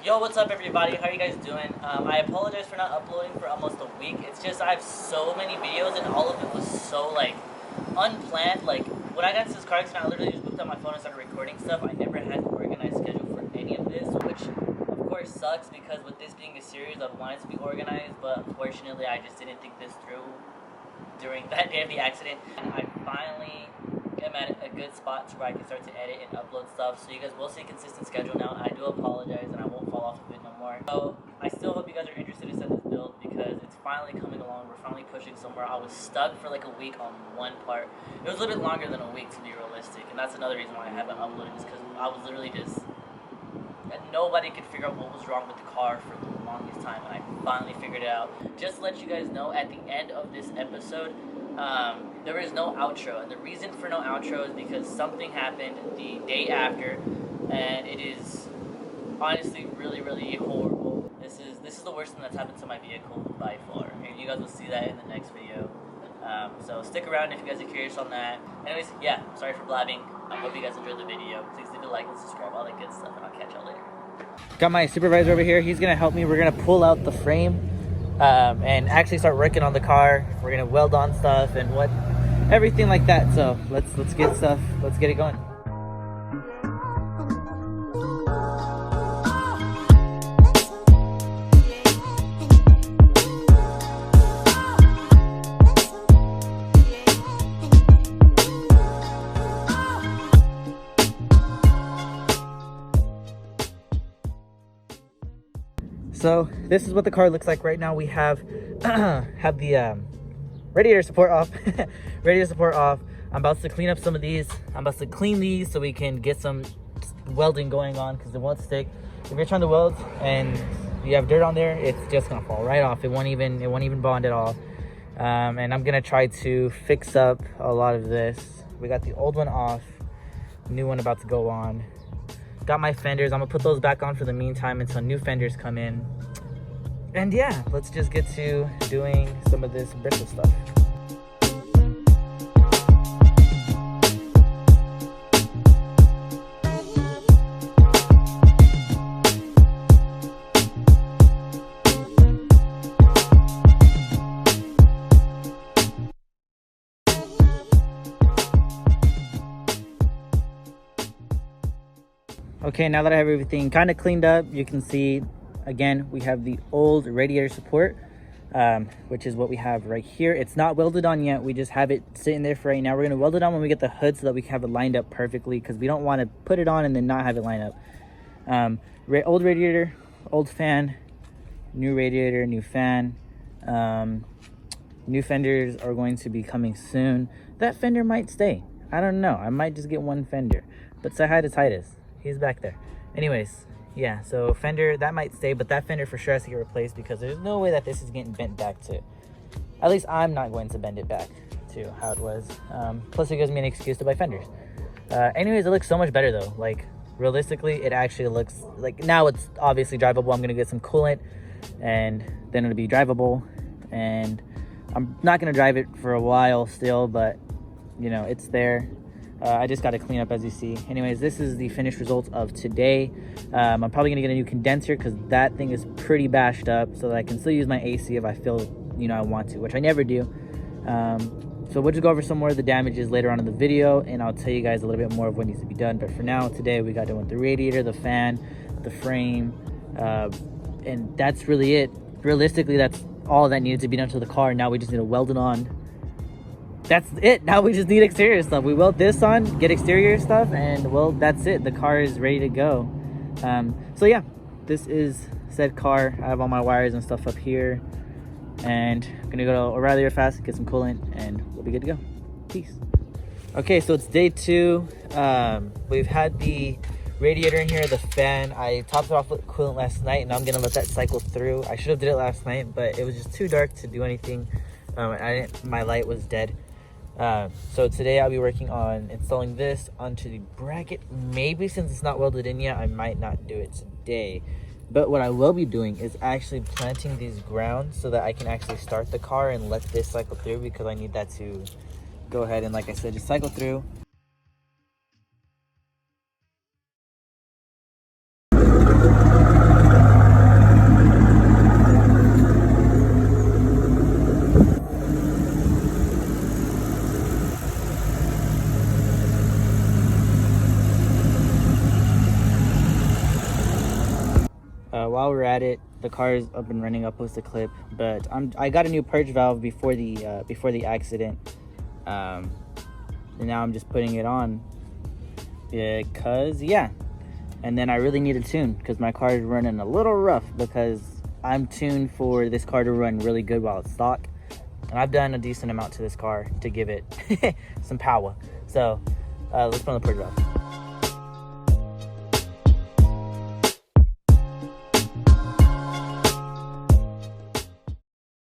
Yo, what's up everybody? How are you guys doing? I apologize for not uploading for almost a week. It's just I have so many videos and all of it was so like unplanned. Like when I got into this car accident, I literally just whipped out my phone and started recording stuff. I never had an organized schedule for any of this, which of course sucks because with this being a series, I wanted to be organized, but unfortunately I just didn't think this through during that day of the accident. And I finally am at a good spot to where I can start to edit and upload stuff, so you guys will see a consistent schedule now. I do apologize and I won't fall off of it no more. So I still hope you guys are interested in this build because it's finally coming along. We're finally pushing somewhere. I was stuck for like a week on one part. It was a little bit longer than a week to be realistic, and that's another reason why I haven't uploaded is because I was literally just nobody could figure out what was wrong with the car for the longest time, and I finally figured it out. Just to let you guys know, at the end of this episode, there is no outro, and the reason for no outro is because something happened the day after, and it is honestly really horrible. This is the worst thing that's happened to my vehicle by far, and you guys will see that in the next video. So stick around if you guys are curious on that. Anyways, yeah, sorry for blabbing. I hope you guys enjoyed the video. Please leave a like and subscribe, all that good stuff, and I'll catch y'all later. Got my supervisor over here. He's gonna help me. We're gonna pull out the frame and actually start working on the car. We're gonna weld on stuff and everything like that. So let's get stuff. Let's get it going. So this is what the car looks like right now. We have the radiator support off. Radiator support off. I'm about to clean up some of these. I'm about to clean these so we can get some welding going on because it won't stick. If you're trying to weld and you have dirt on there, it's just gonna fall right off. It won't even bond at all. And I'm gonna try to fix up a lot of this. We got the old one off, new one about to go on. Got my fenders. I'm gonna put those back on for the meantime until new fenders come in. And yeah, let's just get to doing some of this Bristol stuff. Okay, now that I have everything kind of cleaned up, you can see, again, we have the old radiator support, which is what we have right here. It's not welded on yet. We just have it sitting there for right now. We're going to weld it on when we get the hood so that we can have it lined up perfectly because we don't want to put it on and then not have it line up. Old radiator, old fan, new radiator, new fan. New fenders are going to be coming soon. That fender might stay. I don't know. I might just get one fender. But say hi to Titus. He's back there. Anyways, yeah, so fender, that might stay, but that fender for sure has to get replaced because there's no way that this is getting bent back to, at least I'm not going to bend it back to how it was. Plus it gives me an excuse to buy fenders. Anyways, it looks so much better though. Like realistically, it actually looks like, now it's obviously drivable. I'm gonna get some coolant and then it'll be drivable, and I'm not gonna drive it for a while still, but you know, it's there. I just got to clean up, as you see. Anyways, this is the finished result of today. I'm probably going to get a new condenser because that thing is pretty bashed up so that I can still use my AC if I feel, you know, I want to, which I never do. So we'll just go over some more of the damages later on in the video, and I'll tell you guys a little bit more of what needs to be done. But for now, today, we got done with the radiator, the fan, the frame, and that's really it. Realistically, that's all that needed to be done to the car. Now we just need to weld it on. That's it. Now we just need exterior stuff. We weld this on, get exterior stuff, and well, that's it. The car is ready to go. So yeah, this is said car. I have all my wires and stuff up here, and I'm gonna go to Radiator fast, get some coolant, and we'll be good to go. Peace. Okay, so it's day 2. We've had the radiator in here, the fan. I topped it off with coolant last night, and I'm gonna let that cycle through. I should have did it last night, but it was just too dark to do anything. My light was dead. So today I'll be working on installing this onto the bracket. Maybe since it's not welded in yet, I might not do it today. But what I will be doing is actually planting these grounds so that I can actually start the car and let this cycle through, because I need that to go ahead and, like I said, just cycle through. while we're at it, the car is up and running. I'll post a clip, but I got a new purge valve before the accident, and now I'm just putting it on because yeah. And then I really need a tune because my car is running a little rough, because I'm tuned for this car to run really good while it's stock, and I've done a decent amount to this car to give it some power. So let's put on the purge valve.